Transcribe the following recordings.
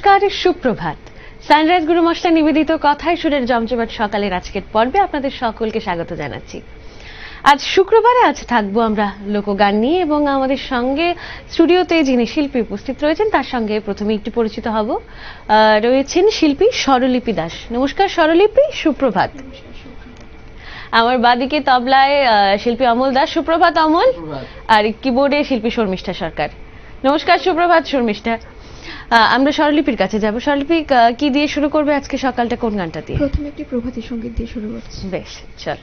নমস্কার, সুপ্রভাত। সানরাইজ গুরু মশলা নিবেদিত কথায় সুরের জমজমাট সকালের আজকের পর্বে আপনাদের সকলকে স্বাগত জানাচ্ছি। আজ শুক্রবারে থাকবো আমরা লোকগান নিয়ে এবং আমাদের সঙ্গে স্টুডিওতে যিনি শিল্পী উপস্থিত রয়েছেন তার সঙ্গে প্রথমে একটু পরিচিত হব। রয়েছেন শিল্পী স্বরলিপি দাস। নমস্কার স্বরলিপি, সুপ্রভাত। আমার বাদিকে তবলায় শিল্পী অমল দাস। সুপ্রভাত অমল। আর কিবোর্ডে শিল্পী শর্মিষ্ঠা সরকার। নমস্কার, সুপ্রভাত শর্মিষ্ঠা। আমরা স্বরলিপির কাছে যাব। স্বরলিপি, কি দিয়ে শুরু করবে আজকে সকালটা, কোন গানটা দিয়ে? প্রথমে একটি প্রভাতী সঙ্গীত দিয়ে শুরু করছি। বেশ, চল।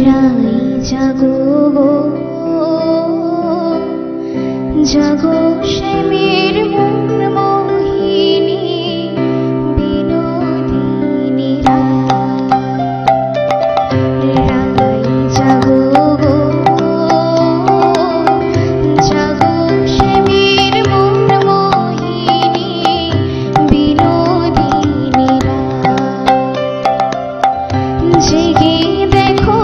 রাই জাগো জাগো শ্যামের মন মোহিনী বিনোদিনী রাই জাগো জাগো শ্যামের মন মোহিনী বিনোদিনী জেগে দেখো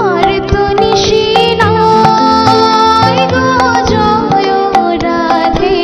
আর তো নিশি নয় গো, জয় রাধে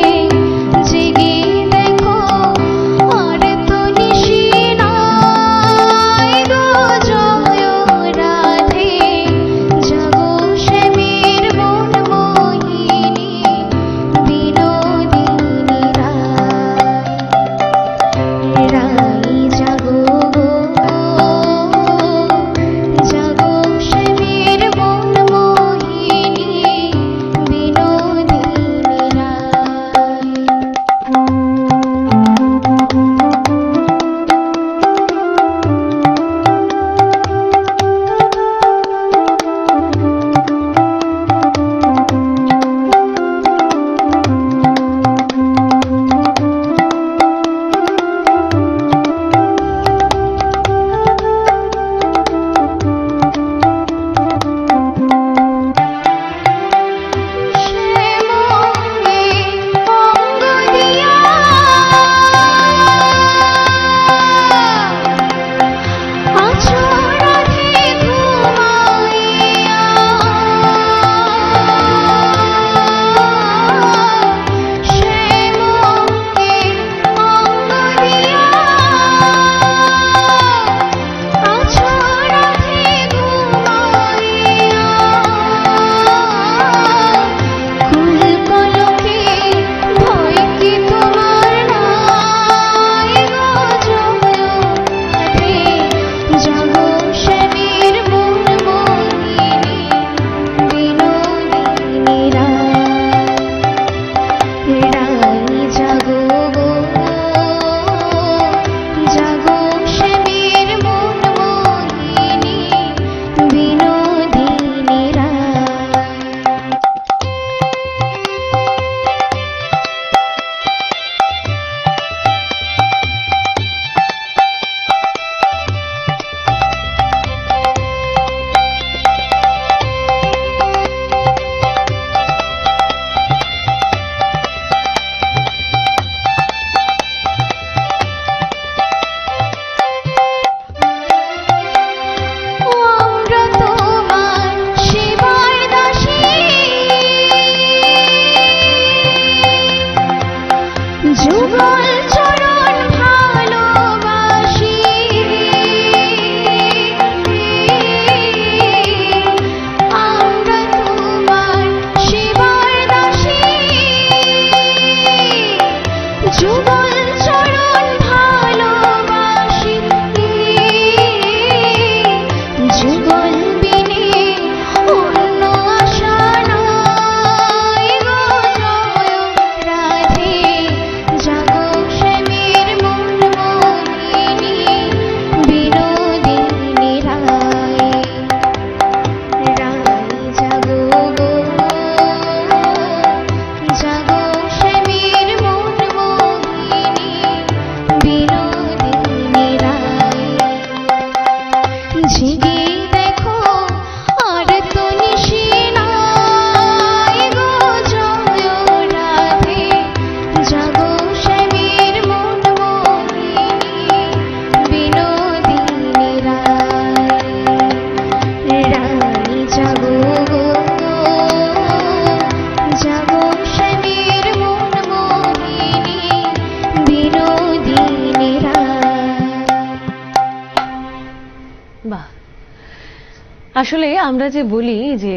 আসলে আমরা যে বলি যে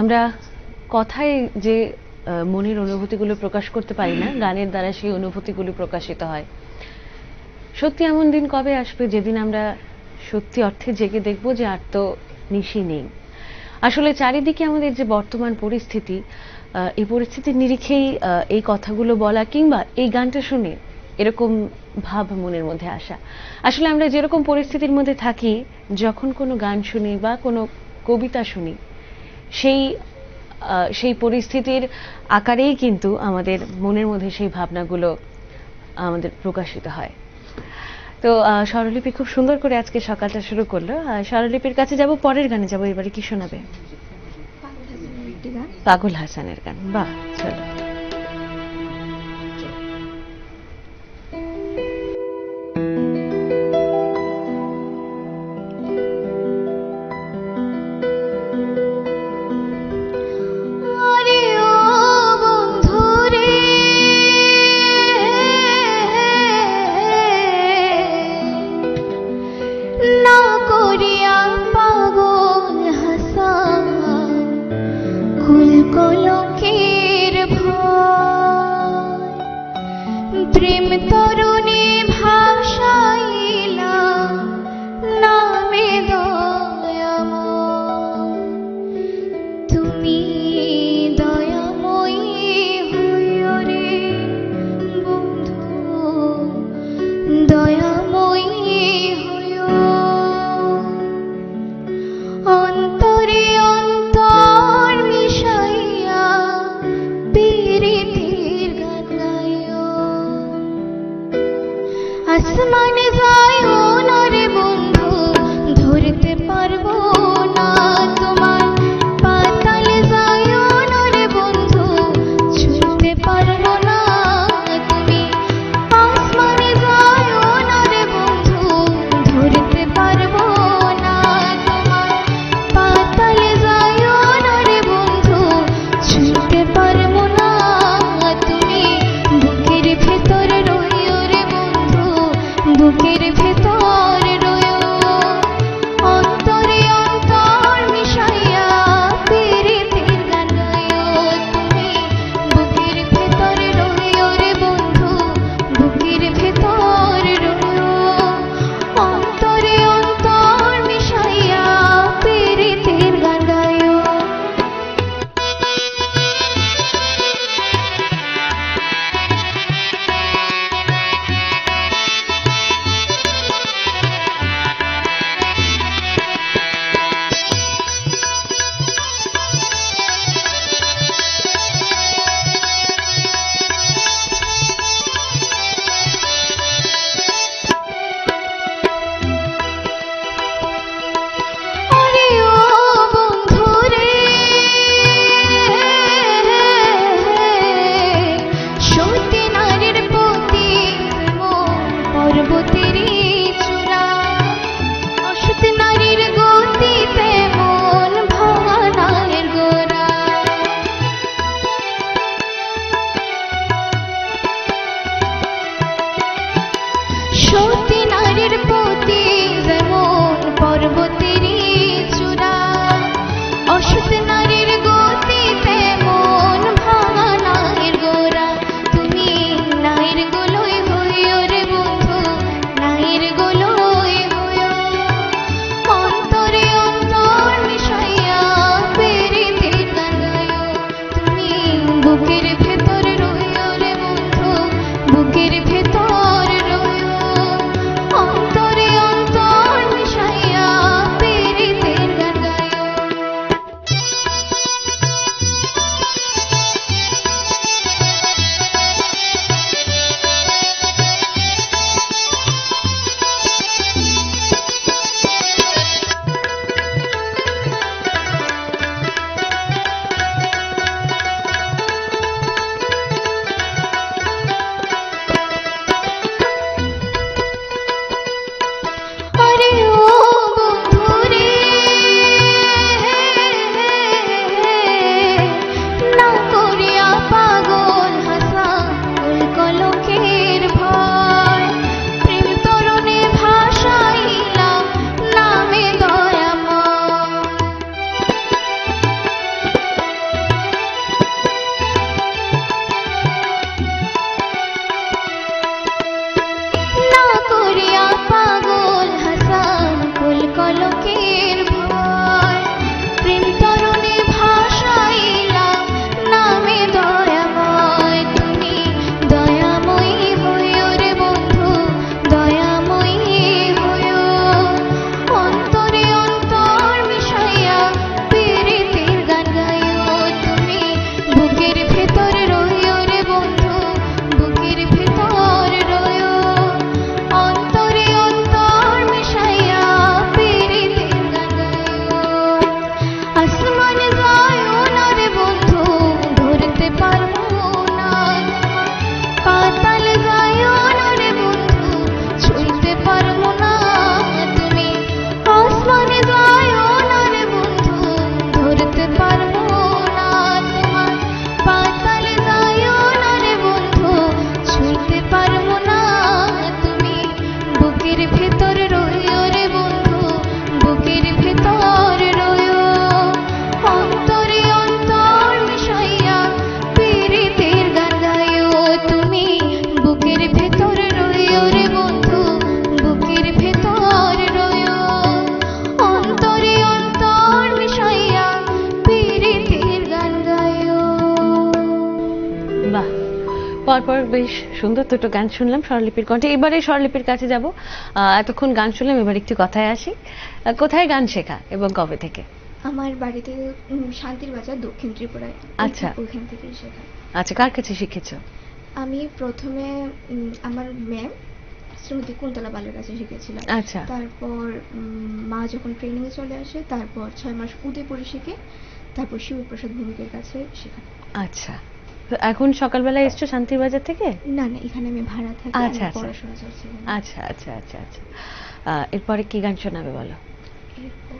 আমরা কথায় যে মনের অনুভূতিগুলো প্রকাশ করতে পারি না, গানের দ্বারা সেই অনুভূতিগুলো প্রকাশিত হয়। সত্যি এমন দিন কবে আসবে যেদিন আমরা সত্যি অর্থে জেগে দেখব যে আর তো নিশি নেই। আসলে চারিদিকে আমাদের যে বর্তমান পরিস্থিতি, এই পরিস্থিতির নিরিখেই এই কথাগুলো বলা কিংবা এই গানটা শুনে এরকম ভাব মনের মধ্যে আসা। আসলে আমরা যেরকম পরিস্থিতির মধ্যে থাকি, যখন কোনো গান শুনি বা কোনো কবিতা শুনি, সেই পরিস্থিতির আকারেই কিন্তু আমাদের মনের মধ্যে সেই ভাবনাগুলো আমাদের প্রকাশিত হয়। তো স্বরলিপি খুব সুন্দর করে আজকে সকালটা শুরু করলো। স্বরলিপির কাছে যাব, পরের গানে যাব। এবারে কি শোনাবে? পাগল হাসানের গান। বাহ, চলো। আরে ও বন্ধু রে, না করিয়া পাগল হাসান কুল কলঙ্কের ভয়। পরপর বেশ সুন্দর দুটো গান শুনলাম স্বরলিপির কণ্ঠে। এবারে স্বরলিপির কাছে যাব। এতক্ষণ গান শুনলাম, এবার একটু কথায় আসি। কোথায় গান শেখা এবং কবে থেকে? আমার বাড়িতে শান্তির বাজার, দক্ষিণ ত্রিপুরায়। আচ্ছা। ওইখান থেকেই শেখা। আচ্ছা, কার কাছে শিখেছো? আমি প্রথমে আমার ম্যাম শ্রীমতী কুন্তলা বালের কাছে শিখেছিলাম। আচ্ছা। তারপর মা যখন ট্রেনিং এ চলে আসে, তারপর 6 মাস উদয়পুরে শিখে, তারপর শিবপ্রসাদ ভৌমিকের কাছে শেখা। আচ্ছা, তো এখন সকালবেলা এসছো শান্তির বাজার থেকে? না না, এখানে আমি ভাড়া থাকি। আচ্ছা, আমি আচ্ছা। পড়াশোনা চলছে এখানে। আচ্ছা আচ্ছা আচ্ছা আচ্ছা। এরপরে কি গান শোনাবে বলো? এরপর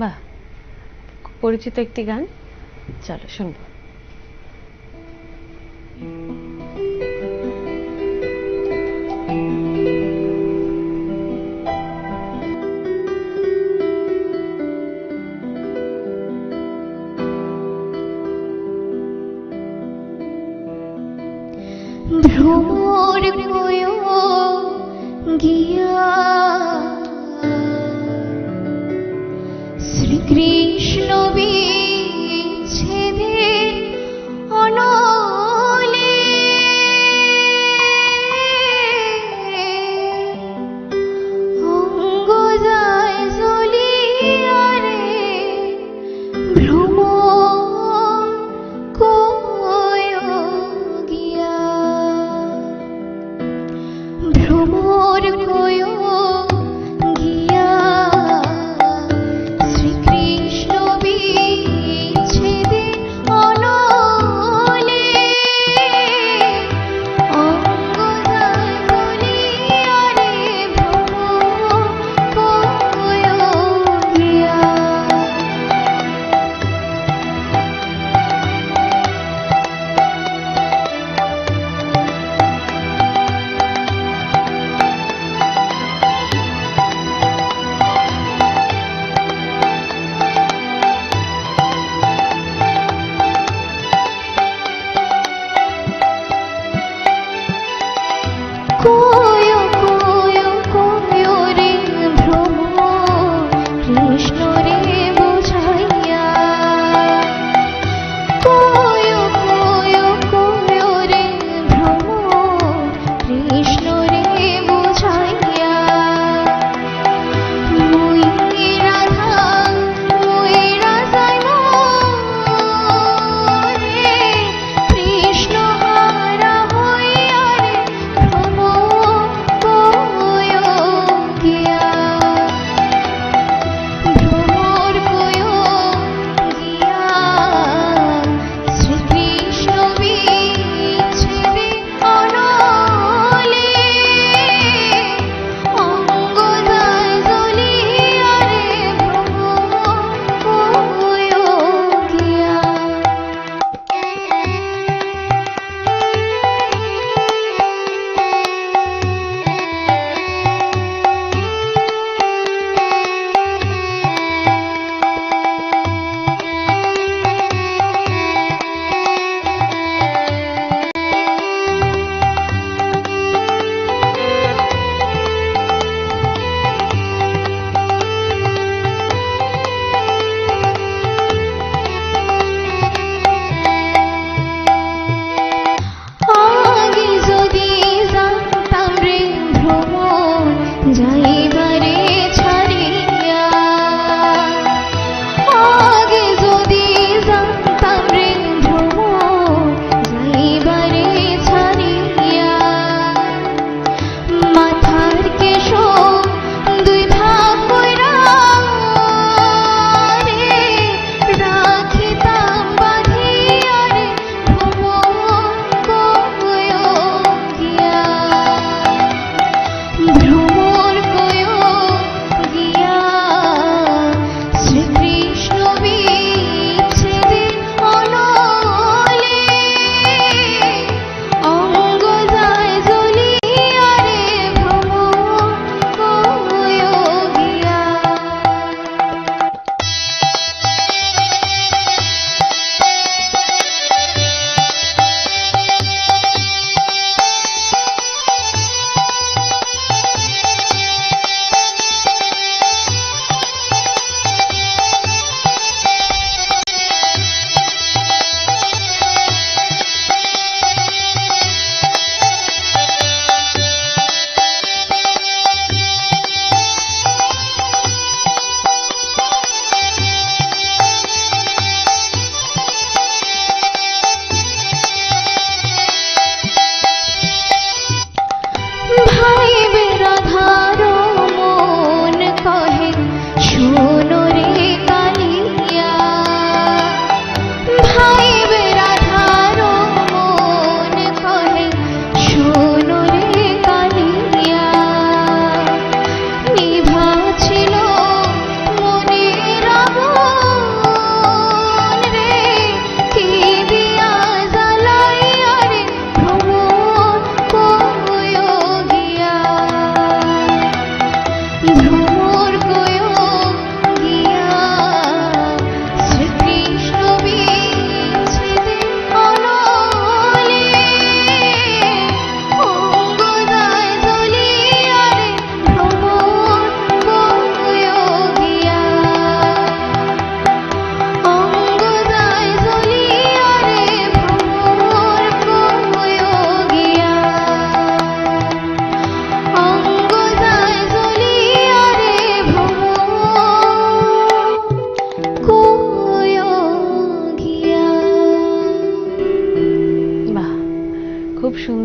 বাহ, পরিচিত একটি গান, চলো শুনবো। ভ্রমর কয়ো গিয়া শ্রীকৃষ্ণ বিচ্ছেদে অনলে অঙ্গ যায় জ্বলিয়া রে ভ্রমর কয়ো গিয়া ভ্রমর কয়ো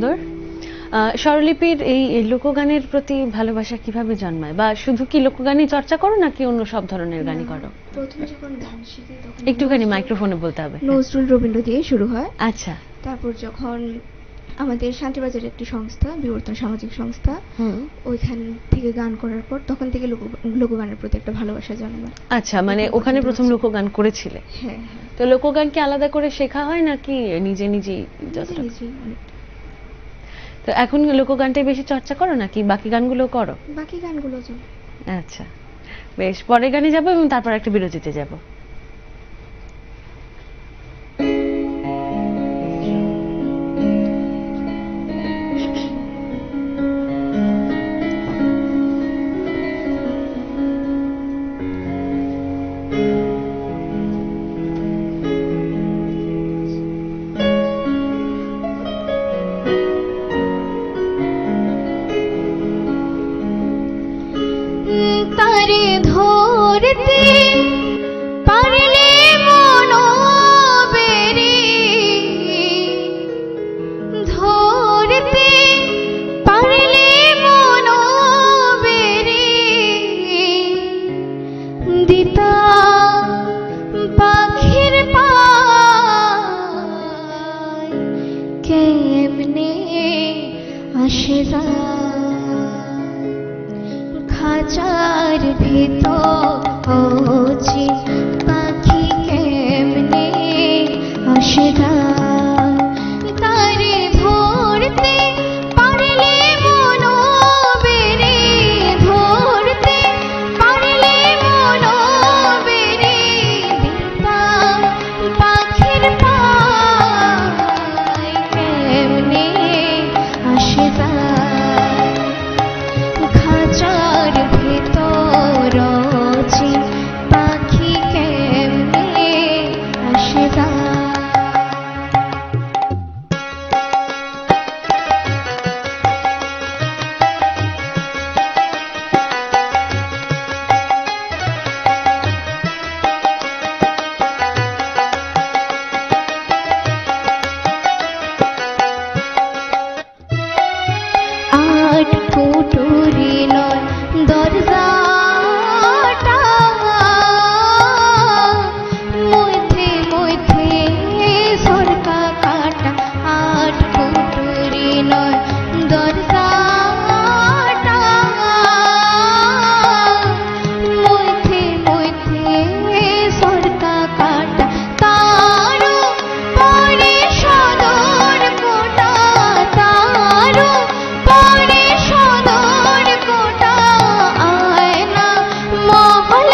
সুন্দর। স্বরলিপির এই লোকগানের প্রতি ভালোবাসা কিভাবে জন্মায়, বা শুধু কি লোকগানই চর্চা করো নাকি অন্য সব ধরনের গানই করো? প্রথমে যখন গান শিখি তখন একটুখানি মাইক্রোফোনে বলতে হবে। নজরুল রবীন্দ্র দিয়ে শুরু হয়। আচ্ছা। তারপর যখন আমাদের শান্তিবাজারের একটি সংস্থা, বিবর্তন সামাজিক সংস্থা, ওইখান থেকে গান করার পর তখন থেকে লোকগানের প্রতি একটা ভালোবাসা জন্মায়। আচ্ছা, মানে ওখানে প্রথম লোকগান করেছিলে? হ্যাঁ হ্যাঁ। তো লোকগান কি আলাদা করে শেখা হয় নাকি নিজে নিজেই? তো এখন লোকগানটাই বেশি চর্চা করো নাকি বাকি গানগুলো করো? বাকি গানগুলো আচ্ছা, বেশ, পরের গানে যাবো এবং তারপর একটা বিরতিতে যাব। তারে ধরতে পারলে মন বেরি, ধরতে পারলে মন বেরি, দিতা পাখির পায় কেমনে আসে খাঁচার ভিতর পাখি কেমনে আসে তারে ধরতে পারলে মন বেরি, ধরতে পারলে মন বেরি, দিতা পাখির পায় কেমনে আসে খাঁচার ভিতর পাখি কেমনে আসে। আট ফুটুরি নয় দরজাটা, মধ্যে মধ্যে সরকা কাটা। আট ফুটুরি নয় দরজাটা, মধ্যে মধ্যে সরকা কাটা। তারও পরে সদর কোটা, তারও পরে সদর কোটা, আয়না মহল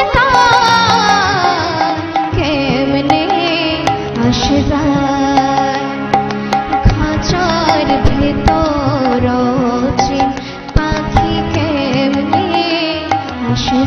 কেমনে আসে খাঁচার ভেতর পাখি কেমনে আসে।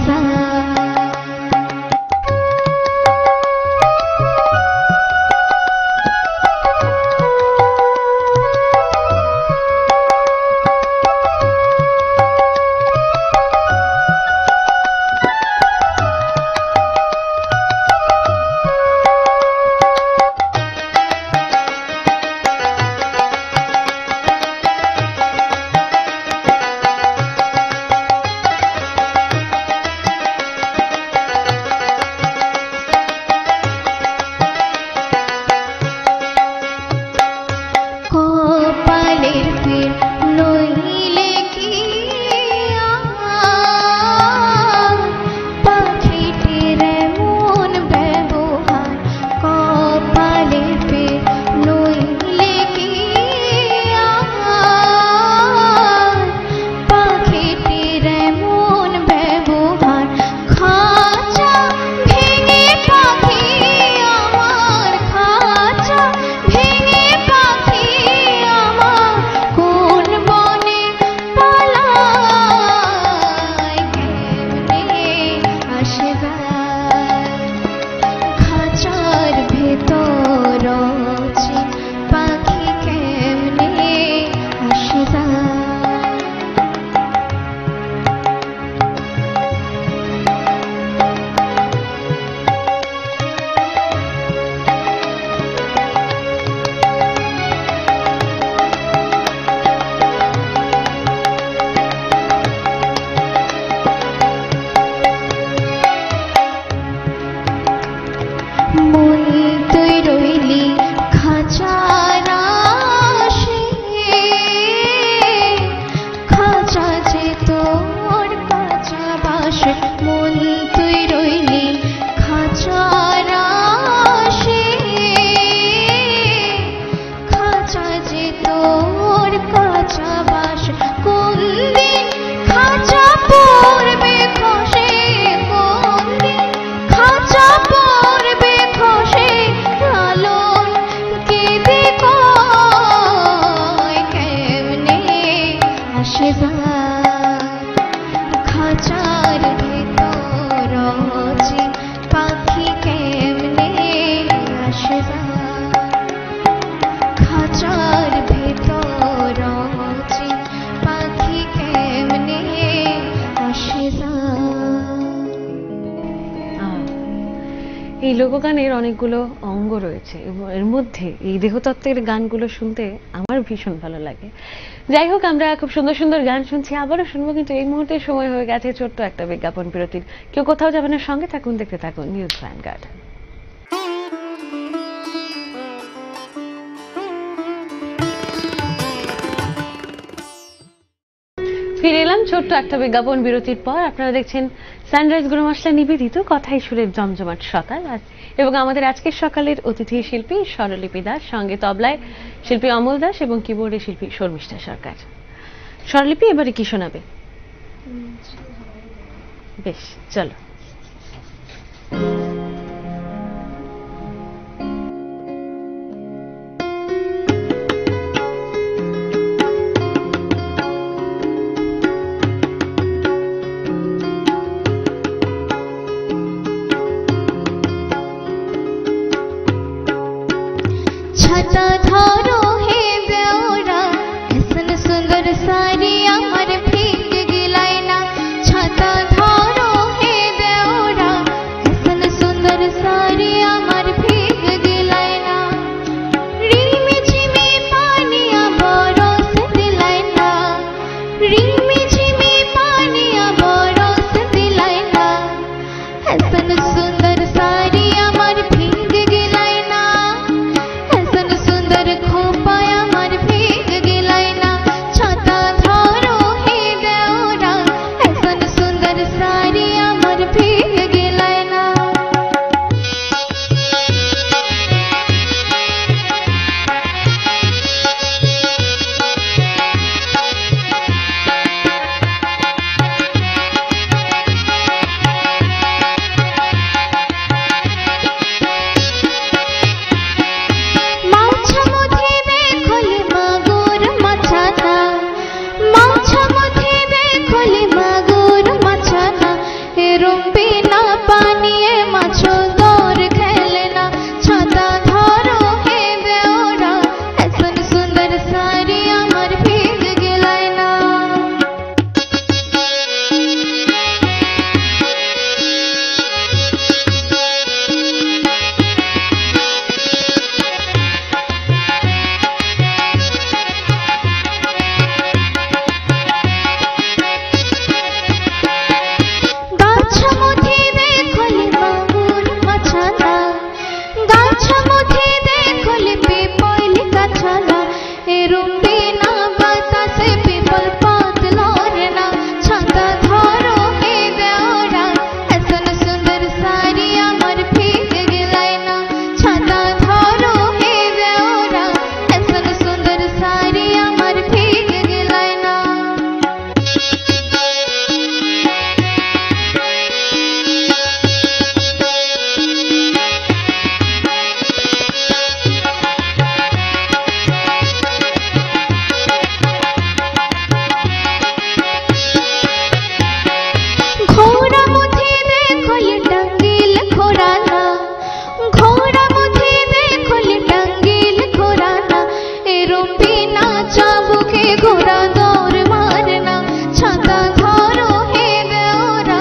এই লোকগানের অনেকগুলো অঙ্গ রয়েছে এবং এর মধ্যে এই দেহতত্ত্বের গানগুলো শুনতে আমার ভীষণ ভালো লাগে। যাই হোক, আমরা খুব সুন্দর সুন্দর গান শুনছি, আবারও শুনবো, কিন্তু এই মুহূর্তে সময় হয়ে গেছে ছোট্ট একটা বিজ্ঞাপন বিরতির। কেউ কোথাও যাবেন না, সঙ্গে থাকুন, দেখতে থাকুন নিউজ ভ্যানগার্ড। ফিরে এলাম ছোট্ট একটা বিজ্ঞাপন বিরতির পর। আপনারা দেখছেন সানরাইজ গুরু মশলা নিবেদিত কথাই সুরের জমজমাট সকাল, এবং আমাদের আজকের সকালের অতিথি শিল্পী স্বরলিপি দাস, সঙ্গে তবলায় শিল্পী অমল দাস এবং কিবোর্ডে শিল্পী শর্মিষ্ঠা সরকার। স্বরলিপি, এবারে কি শোনাবে? বেশ, চলো। छाता धरो हे देवरा ऐसन सुंदर साड़ी আমার भीग गिलाई ना। छाता धरो हे देवरा ऐसन सुंदर साड़ी আমার भीग गिलाई ना। रिमी झिमी पानिया बरस दिलाई ना। रिमी झिमी पानिया बरस दिलाई ना। ऐसन सुंदर साड़ी আমার भीग गिलाई ना। ऐसन सुंदर खोपाय আমার भीग गिलाई ना। छाता धरो हे देवरा ऐसन सुंदर साड़ी আমার भीग गिलाई ना। মাছা মধ্যে দেখলি মাগুর মাছানা। মাছা মধ্যে দেখলি মাগুর মাছানা। এরম বিনা পানিয়ে মাছ দর খেলে না। ছাতা ধরো হে দেওরা ऐसन सुंदर साड़ी আমার भीग गिलाई ना। গাছ মধ্যে দেখলি মাগুর মাছানা। গাছ মধ্যে দেখলি পিপল গাছানা। এরম বিনা বাতাসে পিপল পাত লড়ে না। ছাতা ধরো হে দেওরা ऐसन सुंदर साड़ी আমার भीग गिलाई ना। ছাতা ধরো হে দেওরা ऐसन सुंदर साड़ी আমার भीग गिलाई ना। ঘোড়া মধ্যে দেখলি টাঙ্গিল ঘোড়ানা। ঘোড়া মধ্যে দেখলি টাঙ্গিল ঘোড়ানা। এরম বিনা চাবুকে ঘোড়া দৌড় মারে না। ছাতা ধরো হে দেওরা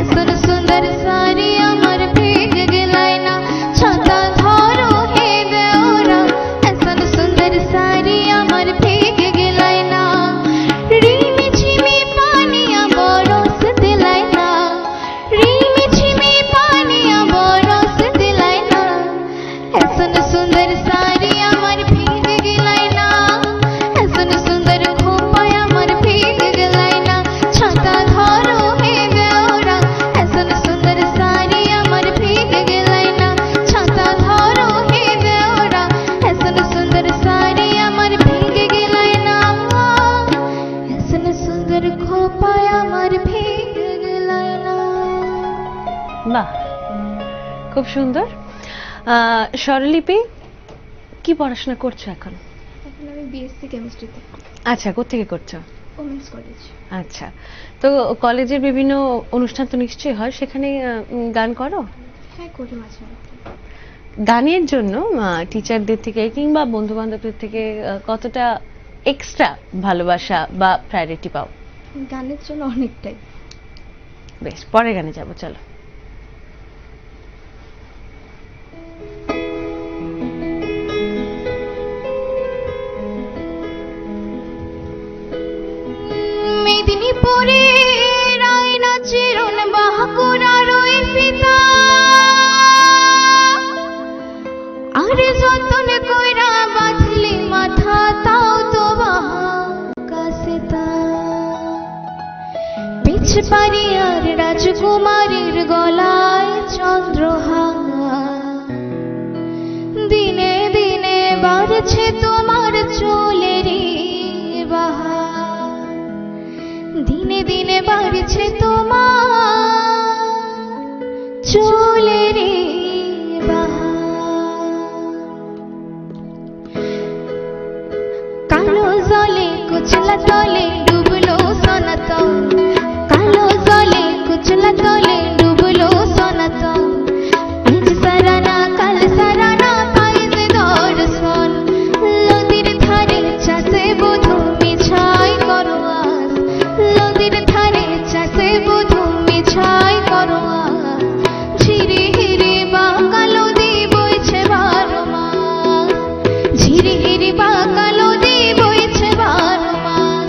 ऐसन सुंदर साड़ी আমার भीग गिलाई ना। ছাতা ধরো হে দেওরা ऐसन सुंदर साड़ी আমার भीग गिलाई ना। रिमी झिमी पानिया बरस दिलाई ना। रिमी झिमी पानिया बरस दिलाई ना। ऐसन सुंदर साड़ी আমার भीग गिलाई ना। ऐसन सुंदर खोपाय আমার भीग गिलाई ना। ছাতা ধরো হে দেওরা ऐसन सुंदर साड़ी আমার भीग गिलाई ना। ছাতা ধরো হে দেওরা ऐसन सुंदर साड़ी আমার भीग गिलाई ना। ऐसन सुंदर खोपाय আমার भीग गिलाई ना। বাহ, খুব সুন্দর। স্বরলিপি, কি পড়াশোনা করছো এখন? এখন আমি বিএসসি কেমিস্ট্রিতে, আচ্ছা, কোত্থেকে করছো? Women's college. আচ্ছা, তো কলেজের বিভিন্ন অনুষ্ঠান তো নিশ্চয়ই হয়, সেখানে গান করো? হ্যাঁ, করি মাঝে মধ্যে। গানের জন্য টিচারদের থেকে কিংবা বন্ধু বান্ধবদের থেকে কতটা এক্সট্রা ভালোবাসা বা প্রায়োরিটি পাও? গানের জন্য অনেকটাই। বেশ, পরের গানে যাবো, চলো। আরে যতন কইরা বাঁধলি মাথা তাও তো বাহাকাশিতা পিছ পারি আর রাজকুমারীর গলায় চন্দ্রহার দিনে দিনে বাড়ছে তোমার চুলেরই বাহার দিনে দিনে বাড়ছে তোমার চুলেরই কালো জলে কুচলা তলে ডুবলো সনাতন কালো জলে কুচলা তলে ডুবলো সনাতন আজ সারানা কাল সারানা পাইছে দর্শন নদীর ধারে চাষে বধূ মিছাই করো আস নদীর ধারে চাষে বধূ মিছাই করো আস ঝিরি হিরি বা কালো দি বইছে 12 মাস ঝিরি হিরি বা কালো দি বইছে 12 মাস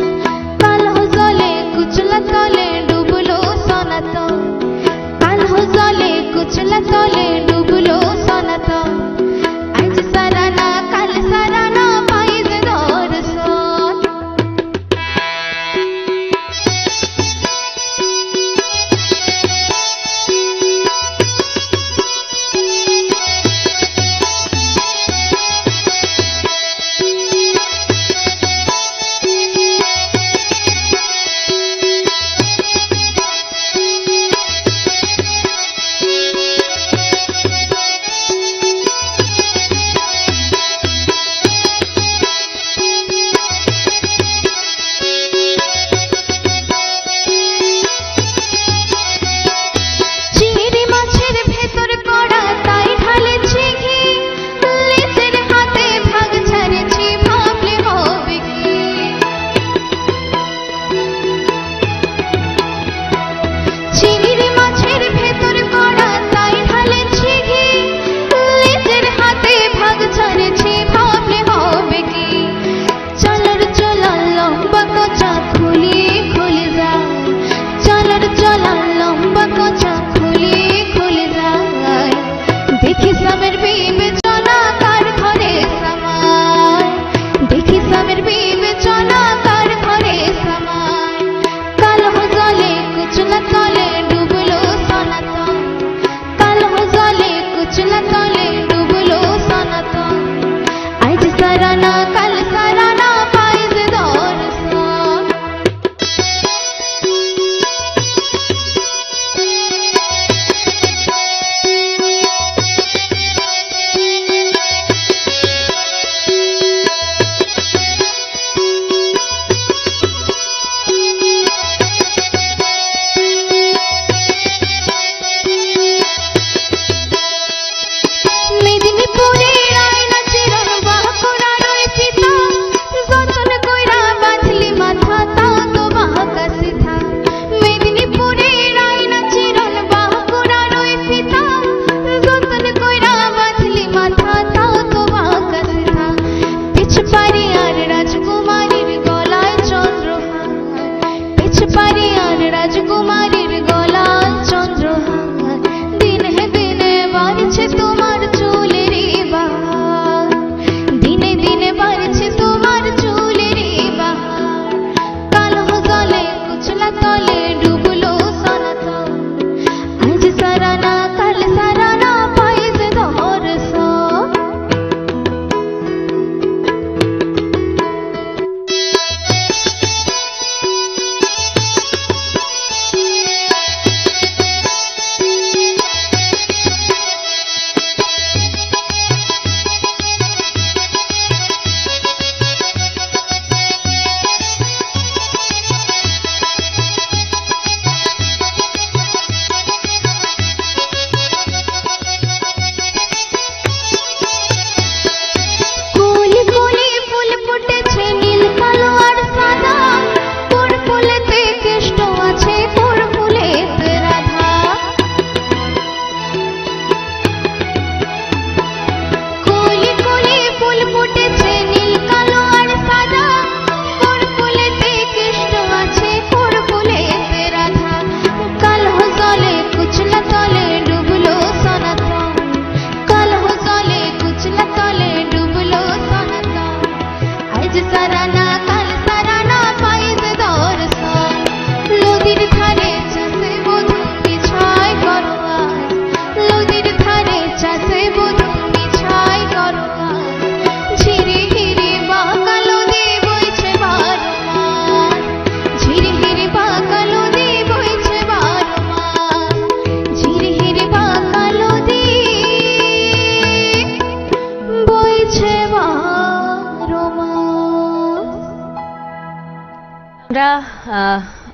আমরা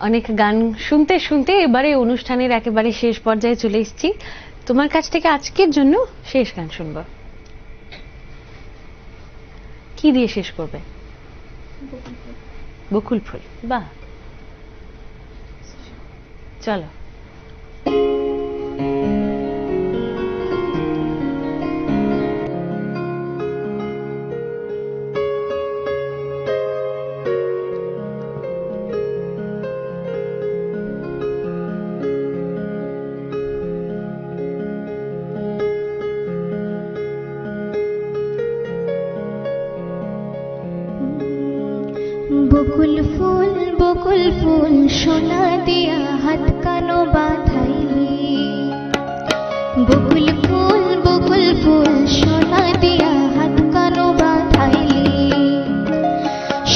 অনেক গান শুনতে শুনতে এবারে অনুষ্ঠানের একেবারে শেষ পর্যায়ে চলে এসেছি। তোমার কাছ থেকে আজকের জন্য শেষ গান শুনবো, কি দিয়ে শেষ করবে? বকুল ফুল। বাহ, চলো। বকুল ফুল সোনা দিয়া হাত কানো বাঁধাইলি, বকুল ফুল সোনা দিয়া হাত কানো বাঁধাইলি।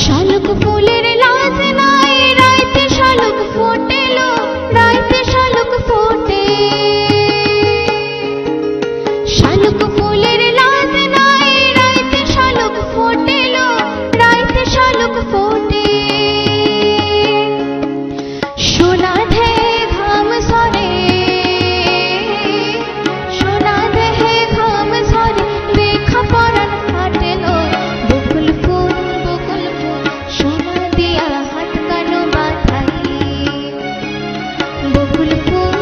শালুক ফুলের লাজ নাই, রাইতে শালুক ফোটেলো, রাইতে শালুক ফোটে। শালুক ফুলের লাজ নাই, রাইতে শালুক ফোটেলো, রাইতে শালুক ফোটে। সোনা দেহে ঘাম ঝরে, সোনা দেহে ঘাম ঝরে, লেখা পড়ার ফাটেলো। বকুল ফুল সোনা দিয়া হাত কানো বাঁধাইলি, বকুল ফুল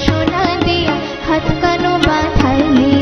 সোনা দিয়া হাত কানো বাঁধাইলি।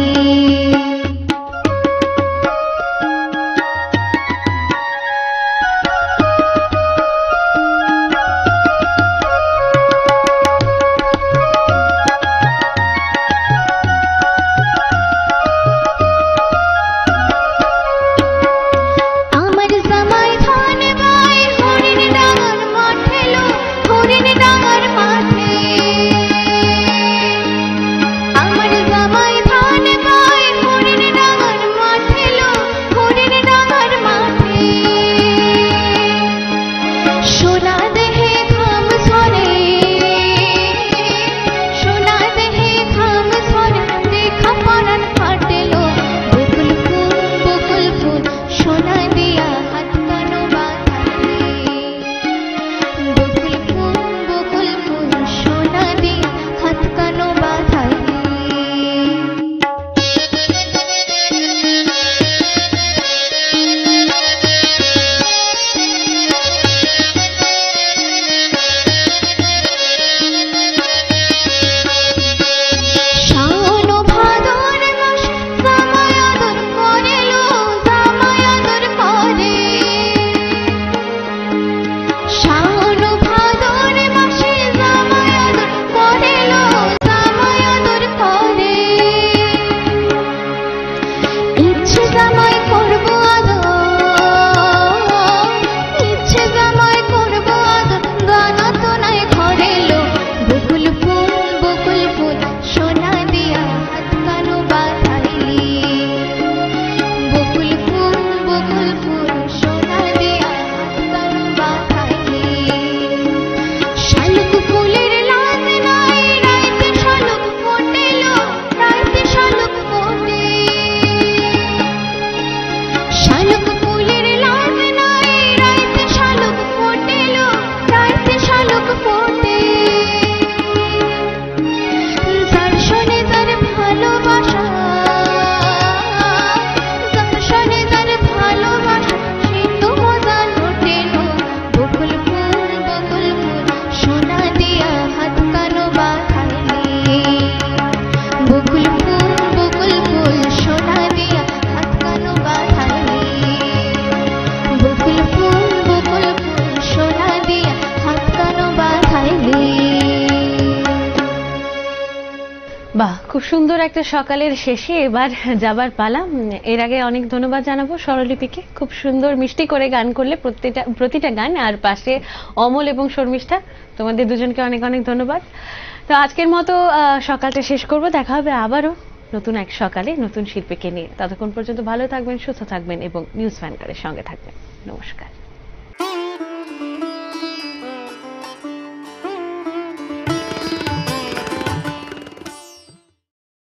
বাহ, খুব সুন্দর একটা সকালের শেষে এবার যাবার পালা। এর আগে অনেক ধন্যবাদ জানাবো স্বরলিপিকে, খুব সুন্দর মিষ্টি করে গান করলে প্রতিটা গান। আর পাশে অমল এবং শর্মিষ্ঠা, তোমাদের দুজনকে অনেক অনেক ধন্যবাদ। তো আজকের মতো সকালটা শেষ করব, দেখা হবে আবারও নতুন এক সকালে নতুন শিল্পীকে নিয়ে। ততক্ষণ পর্যন্ত ভালো থাকবেন, সুস্থ থাকবেন এবং নিউজ ভ্যানগার্ডের সঙ্গে থাকবেন। নমস্কার।